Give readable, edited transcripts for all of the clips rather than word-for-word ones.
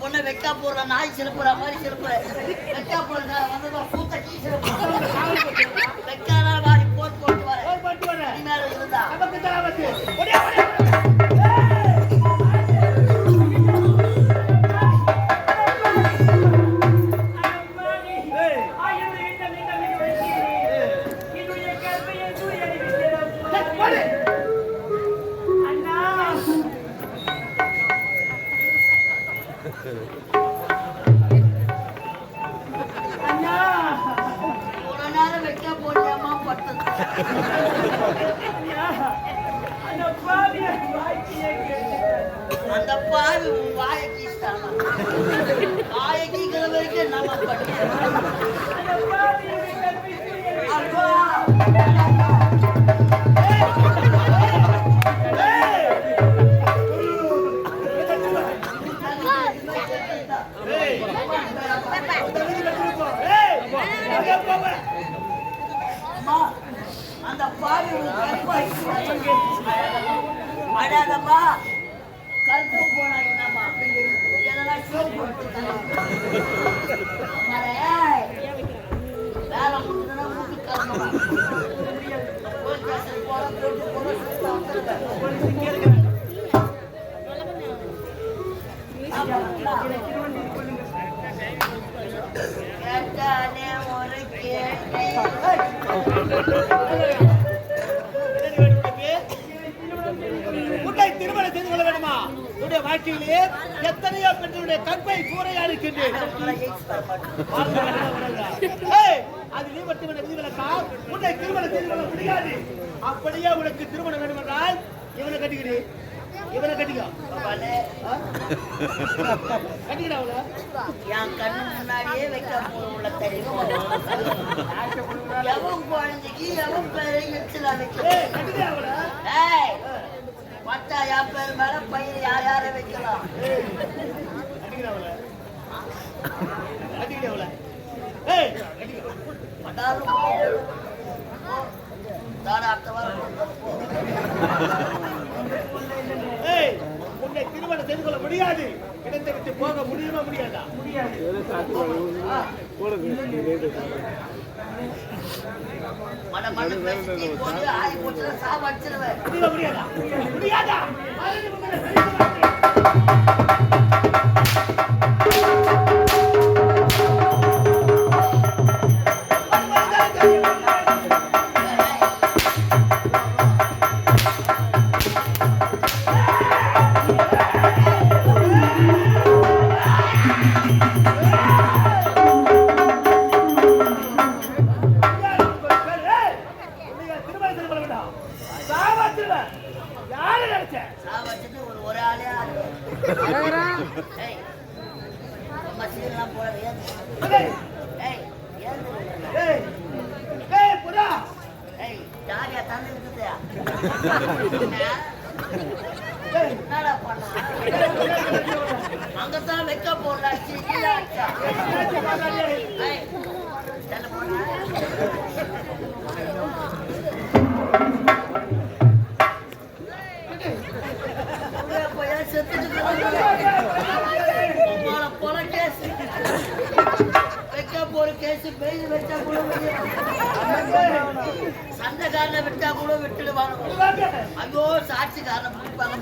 பொண்ணை வெக்கா போடுற நாய் சிறப்புற மாதிரி சிறப்புற வெக்கா போடுற வந்து பூத்த கீ சிறப்பு வெக்கான வாரி போட்டு வர மேல இருந்தா அந்த பாவி வாயை கீழ்த்தானா வாயை கீழ்க்கிற வரைக்கும் நம்ம அந்த பாவி அடாதம்மா கருப்பு போனா என்னம்மா இதெல்லாம் ஷோ போட்டு வேலை முடிஞ்சதுன்னா வீட்டுக்கு கிளம்பலாம் கேட்டானே ஒரு கேள்வி திருமணம் செய்து கொள்ள வேண்டுமா? உன்னுடைய வாழ்க்கையிலே எத்தனையோ பெண்களுடைய கற்பை சூறையாடுகின்றேன். அது நீ மட்டும் விதிவிலக்கா? உன்னை திருமணம் செய்து கொள்ள முடியாது. அப்படியே உனக்கு திருமணம் வேண்டும் என்றால் இவனை கட்டிக்கிடு, இவனை கட்டிக்கோ. கட்டிக்கிடா அவள என் கண்ணு முன்னாடியே வைக்க உள்ள தெரியும். எவன் குழந்தைக்கு எவன் பேரை எச்சலா வைக்க கட்டிக்கிடா அவள. பட்டா என் பேர் மேல பயிர் யார் யார வைக்கலாம். உன்னை திருமணம் செய்து கொள்ள முடியாது. இடத்தை விட்டு போக முடியுமா முடியாதா? மன பேசி போது ஆய் போச்சுன்னா சாவு அடிச்சிருவேன். முடியாதா? முடியாதா? அங்கதான் வைக்க போடா செத்துட்டு போல கேஸ் வைக்க போற கேஸ் பெய்து வச்சா கூட சண்டைக்காரனை விட்டா கூட விட்டுடுவாங்க. ஐயோ சாட்சிக்காரனை பிடிப்பாங்க.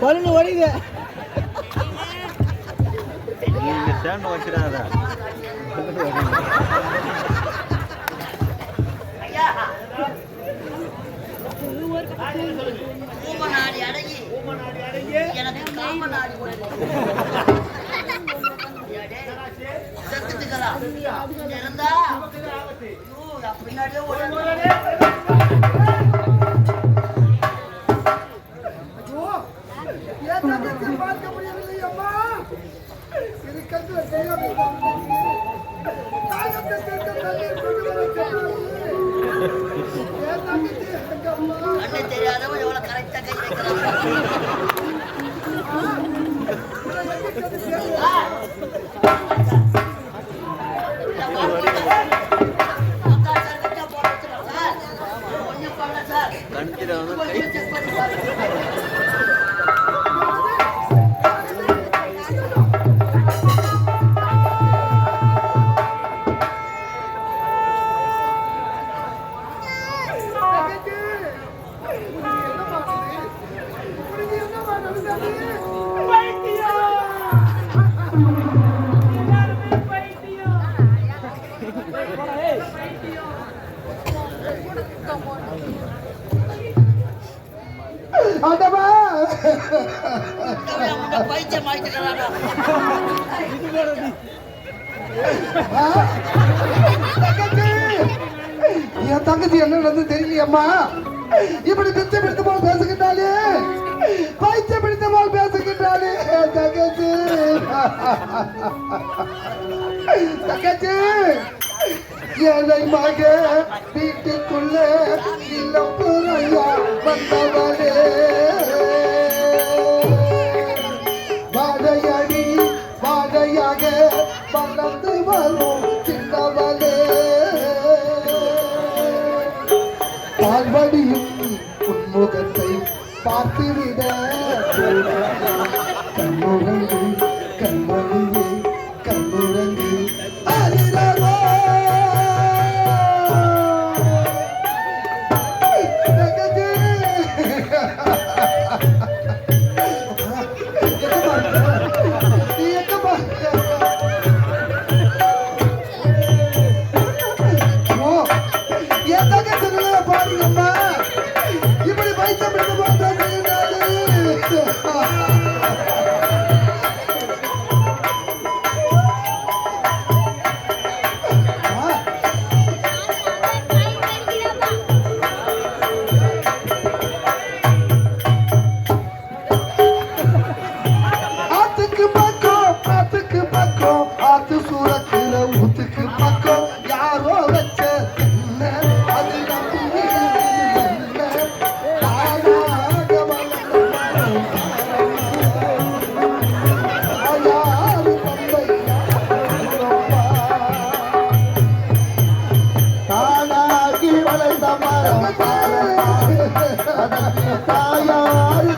பலூன் ஓடிது. நீங்க ஸ்டாண்ட் வச்சிடாத. ஐயா ஊமநாடி அடங்கி ஊமநாடி அடங்கி எனக்கு காமநாடி செத்துட்டுக்கலாம் இருந்தா பின்னாடியே பார்க்க முடியவில்லை அம்மா இது கண்டு செய்யாமல் அண்ணே தெரியாதவன் எவ்வளவு கரெக்டா கை வைக்கிறான் பைத்தியம் ஆயிட்டுக்கிறாடா என் தங்கச்சி என்ன நடந்து தெரியலையம்மா இப்படி பிச்சை பிடித்த போல் பேசுகின்றாலே பைத்தியம் பிடித்த போல் பேசுகின்றாலே தங்கச்சி தங்கச்சி ஏழை மக வீட்டுக்குள்ள இல்லம் புறையா வந்தவளே வாழையடி வாழையாக வளர்ந்து வரும் சின்னவளே பால்வடியும் உன்முகத்தை பார்த்துவிட கண்முழங்கு கண்மணியே கண்முழங்கு அறிரவா இப்படி பைத்தியம் ஆத்துக்கு பக்கம் ஆத்து சூரத்துல ஊத்துக்கு பக்கம் யாரோ வச்ச அது தானாகி வளர்ந்த மரம் தாயாரு தந்தையாரு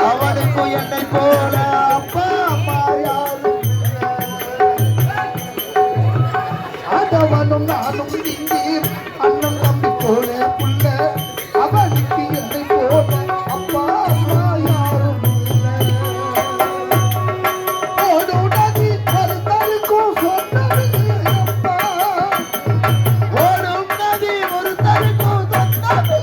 அவனுக்கு என்னை போல அப்பா அம்மா யாரும் அதவனும் நானும் இங்கே அண்ணன் தம்பி போல புள்ள அவனுக்கு என்னை போல அப்பா அம்மா யாரும் ஓடும் நதி ஒருத்தருக்கும் சொந்தமில்லை அப்பா ஓடும் நதி ஒருத்தருக்கும் சொந்தமில்லை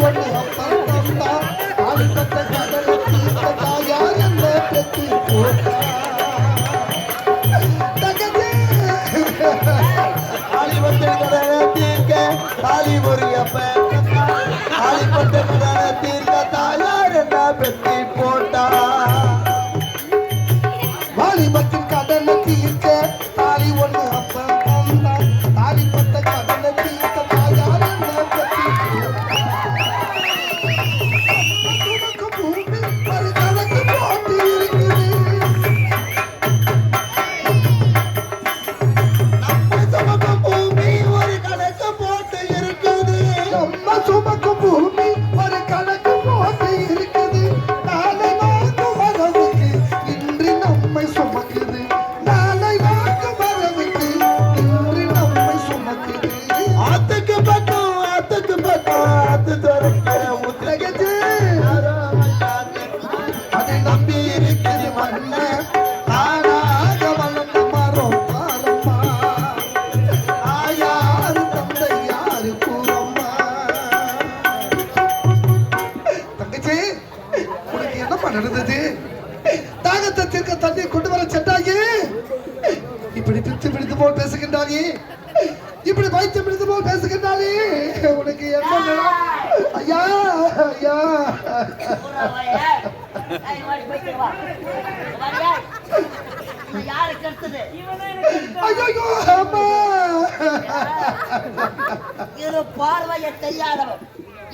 ஒண்ணு அப்பன் தந்தா தாலி கட்ட கடலை தீர்த்த தாயார் என்ன பெற்று போட்டா ஆளி வந்து கடனை தீர்க்க ஆளி ஒரு அப்பன் ஆளி பட்ட கடனை தீர்க்க தாயார் என்ன பெற்றி போட்டா வாலிபத்தின் கடலை தீர்க்க தாலி ஒண்ணு அப்பன் தந்தா தாலி பட்ட கடலை தீர்த்த தாயார் என்ன பெற்று பூமி ஒரு கணக்கு போட்டு இருக்குது பூமி ஒரு கணக்கு போட்டு இருக்குது நம்ம சுமக்கும் பூமி ஒரு கணக்கு போட்டு இருக்குது நாளை நாக்கு வரவுக்கு இன்று நம்மை சுமக்குது நாளை நாக்கு வரவுக்கு இன்று நம்மை சுமக்குது ஆத்துக்கு பக்கம் ஆத்து துறக்க தகச்சு அதை நம்பி இருக்குது மண்ண தானாக வளர்ந்த மரம் பாரம்மா ஆயாரு தந்தை யாரு கூறம்மா தங்கச்சி உனக்கு என்னப்பா நடந்தது தாகத்தை தீர்க்க தண்ணி கொண்டு வர சென்றாயே இப்படி பித்து பிடித்து போல் பேசுகின்றாயே இப்படி வைத்து பிடித்து போல் பேசுகின்றாயே உனக்கு என்ன ஐயா ஐயா யாருக்கு எடுத்தது ஐயோ அம்மா இரு பார்வையை தெரியாதவன்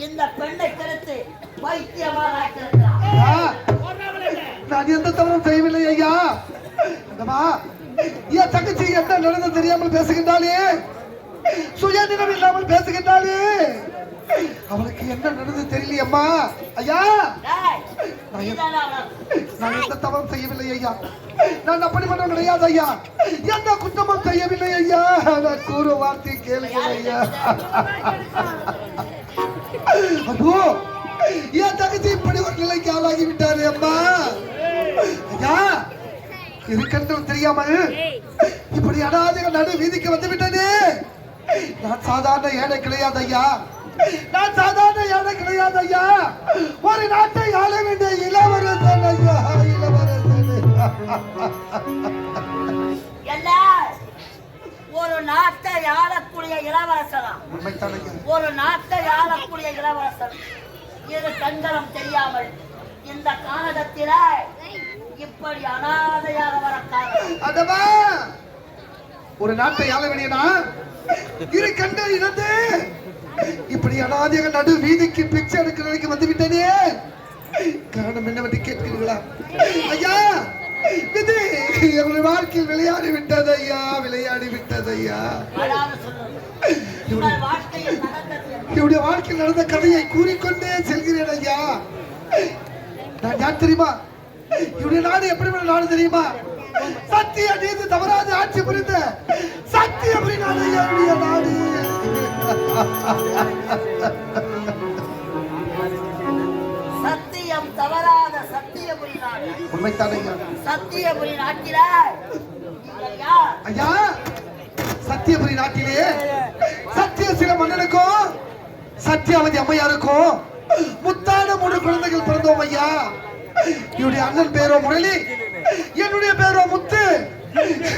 இந்த பெண்ணை கருத்து பைத்தியமாக ஆக்கியிருக்கிறான். நான் எந்த தவறும் செய்யவில்லை ஐயா அந்தமா என் தங்கச்சி என்ன நடந்து தெரியாமல் பேசுகின்றாளே சுயநிலம் இல்லாமல் பேசுகின்றாளே அவளுக்கு என்ன நடந்து தெரியலையம்மா ஐயா டேய், நான் நீதானா அவன்? நான் எந்த தவறும் செய்யவில்லை ஐயா நான் அப்படிப்பட்டவன் கிடையாது ஐயா எந்த குற்றமும் செய்யவில்லை ஐயா நான் கூறு வார்த்தை கேளுங்கள் ஐயா ஐயோ என் தங்கச்சி இப்படி ஒரு நிலைக்கு ஆளாகி விட்டாரு அம்மா ஐயா இருக்கென்று தெரியாமல் இப்படி அனாதைகள் நடு வீதிக்கு வந்து விட்டனே நான் சாதாரண ஏழை கிடையாது ஐயா நான் சாதாரண ஏழை கிடையாது ஐயா ஒரு நாட்டை ஆள வேண்டிய இளவரசன் ஐயா இளவரசன் என்ன ஒரு நாட்டை ஆளக்கூடிய இளவரசனா? உண்மைத்தான் ஐயா ஒரு நாட்டை ஆளக்கூடிய இளவரசன் இது கண்களும் தெரியாமல் இந்த காலகத்தில இப்படி அனாதையாக வர காரணம் அதவா ஒரு நாட்டை ஆள வேண்டியனா இரு கண்கள் இழந்து இப்படி அனாதையாக நடு வீதிக்கு பிச்சை எடுக்கிற நிலைக்கு வந்து விட்டனே காரணம் என்னவென்று கேட்கிறீர்களா ஐயா விதி எங்களுடைய வாழ்க்கையில் விளையாடி விட்டது ஐயா விளையாடி விட்டது ஐயா அழாத சொல்லுங்க. உங்கள் வாழ்க்கையில் நடந்தது என்ன? என்னுடைய வாழ்க்கையில் நடந்த கதையை கூறிக்கொண்டே செல்கிறேன் ஐயா நான் யார் தெரியுமா என்னுடைய நாடு எப்படிப்பட்ட நாடு தெரியுமா சத்திய நீதி தவறாத ஆட்சி புரிந்த சத்தியபுரி நாடு ஐயா என்னுடைய நாடு சத்தியம் தவறாத சத்தியபுரி நாடு. உண்மைத்தான் ஐயா சத்தியபுரி நாட்டில நீங்கள் யார்? ஐயா சத்தியபுரி நாட்டிலே சத்திய சில மன்னனுக்கும் சத்தியாவதி அம்மையாருக்கும் முத்தான 3 குழந்தைகள் பிறந்தோம் ஐயா என்னுடைய அண்ணன் பேரோ முரளி என்னுடைய பேரோ முத்து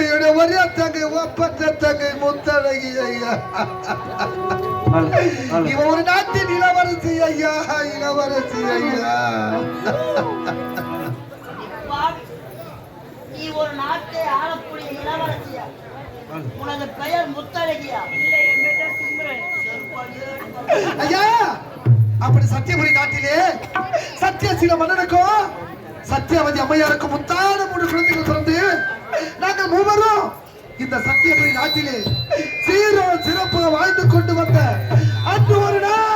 என்னுடைய ஒரே தங்கை ஒப்பற்ற தங்கை முத்தழகி ஐயா இவன் ஒரு நாட்டின் இளவரசி ஐயா இளவரசி ஐயா நீ ஒரு நாட்டை ஆளக்கூடிய இளவரசியா? உனது பெயர் முத்தழகியா? ஐயா அப்படி சத்தியபுரி நாட்டிலே சத்திய சில மன்னனுக்கும் சத்தியாவதி அம்மையாருக்கும் முத்தான 3 குழந்தைகள் பிறந்து நாங்கள் மூவரும் இந்த சத்தியபுரி நாட்டிலே சீரோ சிறப்பு வாழ்ந்து கொண்டு வந்த அன்று ஒரு நாள்